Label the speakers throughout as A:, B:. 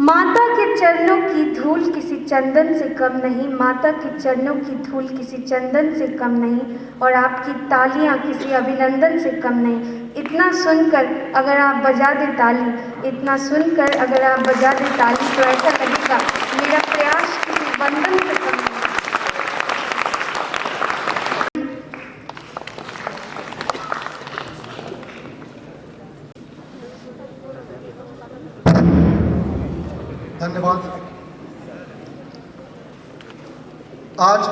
A: माता के चरणों की धूल किसी चंदन से कम नहीं, माता के चरणों की धूल किसी चंदन से कम नहीं, और आपकी तालियां किसी अभिनंदन से कम नहीं। इतना सुनकर अगर आप बजा दें ताली, इतना सुनकर अगर आप बजा दें ताली, तो ऐसा लगेगा मेरा प्रयास किसी वंदन से कम नहीं।
B: धन्यवाद। आज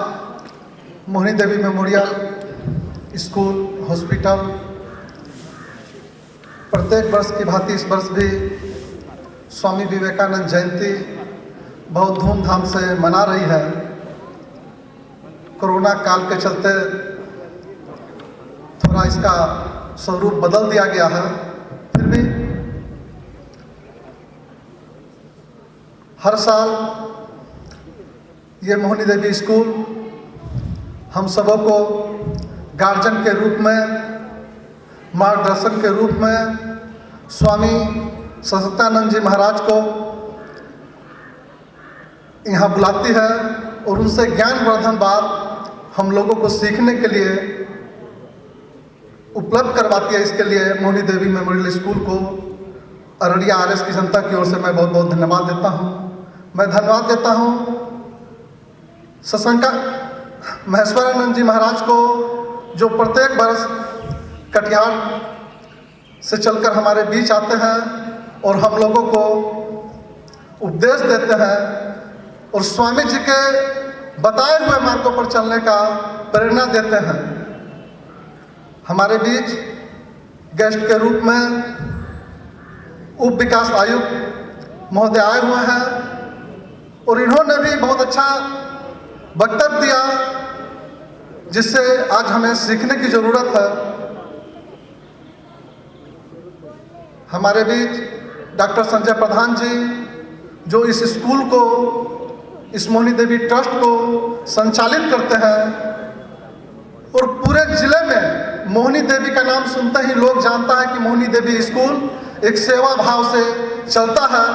B: मोहिनी देवी मेमोरियल स्कूल हॉस्पिटल प्रत्येक वर्ष की भांति इस वर्ष भी स्वामी विवेकानंद जयंती बहुत धूमधाम से मना रही है। कोरोना काल के चलते थोड़ा इसका स्वरूप बदल दिया गया है, फिर भी हर साल ये मोहिनी देवी स्कूल हम सबों को गार्जियन के रूप में, मार्गदर्शन के रूप में स्वामी सच्चिदानंद जी महाराज को यहाँ बुलाती है और उनसे ज्ञानवर्धन बात हम लोगों को सीखने के लिए उपलब्ध करवाती है। इसके लिए मोहिनी देवी मेमोरियल स्कूल को अररिया आरएस की जनता की ओर से मैं बहुत बहुत धन्यवाद देता हूँ। मैं धन्यवाद देता हूँ सत्संग महेश्वरानंद जी महाराज को, जो प्रत्येक वर्ष कटिहार से चलकर हमारे बीच आते हैं और हम लोगों को उपदेश देते हैं और स्वामी जी के बताए हुए मार्गों पर चलने का प्रेरणा देते हैं। हमारे बीच गेस्ट के रूप में उप विकास आयुक्त महोदय आए हुए हैं और इन्होंने भी बहुत अच्छा वक्तव्य दिया, जिससे आज हमें सीखने की जरूरत है। हमारे बीच डॉक्टर संजय प्रधान जी, जो इस स्कूल को, इस मोहिनी देवी ट्रस्ट को संचालित करते हैं और पूरे जिले में मोहिनी देवी का नाम सुनते ही लोग जानता है कि मोहिनी देवी स्कूल एक सेवा भाव से चलता है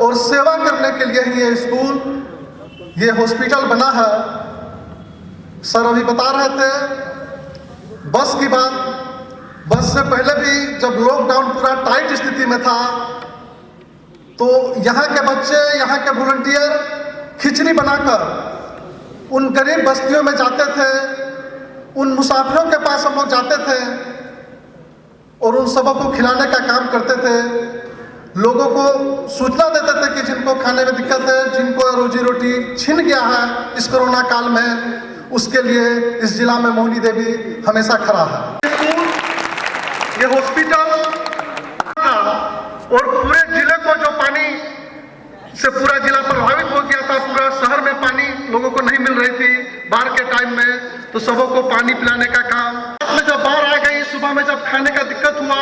B: और सेवा करने के लिए ही ये स्कूल, ये हॉस्पिटल बना है। सर अभी बता रहे थे बस की बात। बस से पहले भी जब लॉकडाउन पूरा टाइट स्थिति में था, तो यहाँ के बच्चे, यहाँ के वॉलंटियर खिचड़ी बनाकर उन गरीब बस्तियों में जाते थे, उन मुसाफिरों के पास हम लोग जाते थे और उन सबों को खिलाने का काम करते थे। लोगों को सूचना देते थे कि जिनको खाने में दिक्कत है, जिनको रोजी रोटी छिन गया है इस कोरोना काल में, उसके लिए इस जिला में मोहिनी देवी हमेशा खड़ा है। ये हॉस्पिटल और पूरे जिले को जो पानी से पूरा जिला प्रभावित हो गया था, पूरा शहर में पानी लोगों को नहीं मिल रही थी बाढ़ के टाइम में, तो सबों को पानी पिलाने का काम। में जब बाढ़ आ गई, सुबह में जब खाने का दिक्कत हुआ,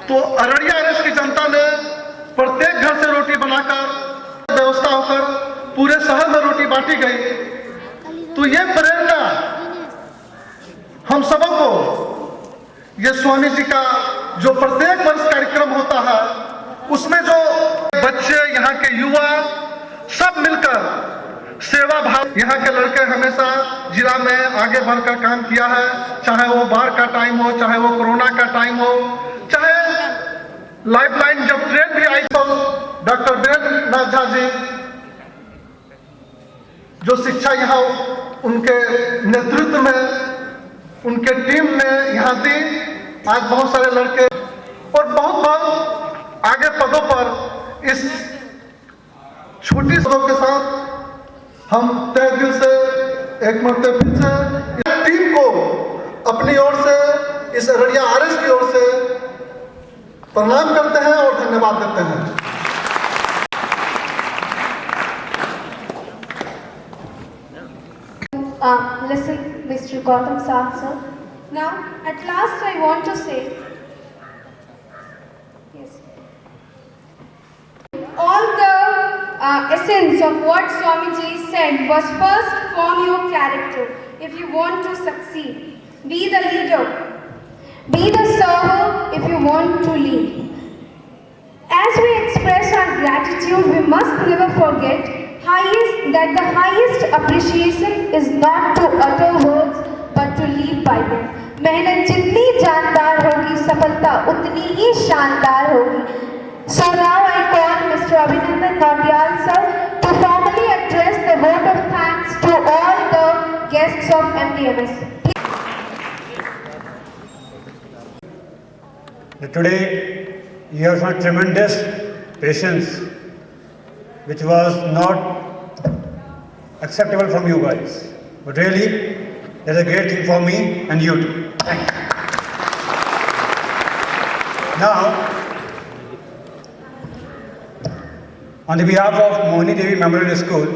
B: तो अररिया आरएस की जनता ने प्रत्येक घर से रोटी बनाकर व्यवस्था होकर पूरे शहर में रोटी बांटी गई। तो ये प्रेरणा हम सबों को, ये स्वामी जी का जो प्रत्येक वर्ष कार्यक्रम होता है, उसमें जो बच्चे, यहाँ के युवा सब मिलकर सेवा भाव, यहाँ के लड़के हमेशा जिला में आगे बढ़कर काम किया है। चाहे वो बाढ़ का टाइम हो, चाहे वो कोरोना का टाइम हो, चाहे लाइफलाइन जब ट्रेन भी आई तो डॉक्टर वीरेंद्र नाथ झा जी, जो शिक्षा यहाँ उनके नेतृत्व में, उनके टीम ने यहाँ दी। आज बहुत सारे लड़के और बहुत बहुत आगे पदों पर इस छोटी पदों के साथ हम तहे दिल से एक मरतबा फिर से इस टीम को अपनी ओर से, इस अररिया आरएस की ओर से प्रणाम करते हैं और धन्यवाद देते हैं।
A: Listen, Mr. Gautam Sahib, sir. Now, at last I want to say, yes, all the essence of what Swamiji said was first form your character if you want to succeed. Be the leader. Be the server if you want to lead. As we express our gratitude gratitude we must never forget that the highest appreciation is not to utter words but to live by them. मेहनत जितनी जानदार होगी, सफलता उतनी ही शानदार होगी. So now I call Mr. Abhinandan Nautiyal sir to formally address the vote of thanks to all the guests of MDMS.
C: Today you have shown tremendous patience, which was not acceptable from you guys. But really, that's a great thing for me and you too. Thank you. Now, on the behalf of Mohini Devi Memorial School,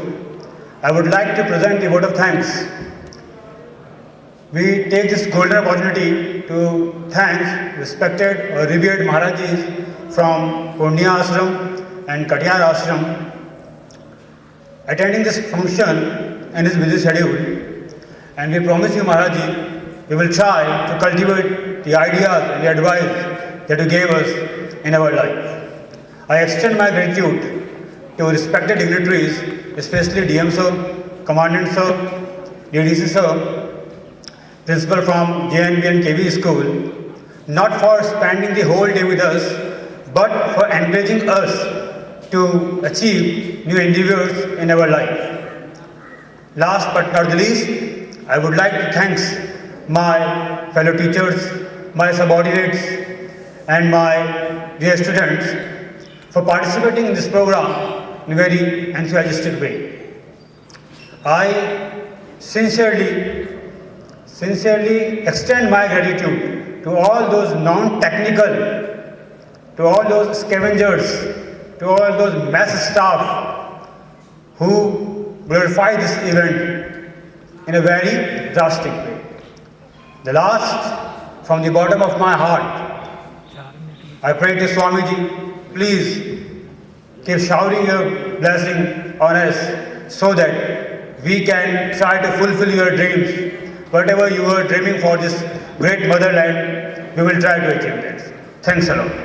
C: I would like to present the vote of thanks. We take this golden opportunity to thank respected or revered Maharajis from Purnia Ashram and Katiyar Ashram attending this function in his busy schedule, and we promise you, Maharaji, we will try to cultivate the ideas and the advice that you gave us in our life. I extend my gratitude to respected dignitaries, especially DM Sir, Commandant Sir, DDC Sir, Principal from JNB and KV School, not for spending the whole day with us, but for encouraging us to achieve new endeavors in our life. Last but not the least, I would like to thank my fellow teachers, my subordinates, and my dear students for participating in this program in a very enthusiastic way. I sincerely extend my gratitude to all those non-technical, to all those scavengers, to all those mess staff who glorify this event in a very drastic way. The last, from the bottom of my heart, I pray to Swamiji, please keep showering your blessing on us so that we can try to fulfill your dreams. Whatever you are dreaming for this great motherland, we will try to achieve that. Thanks a lot.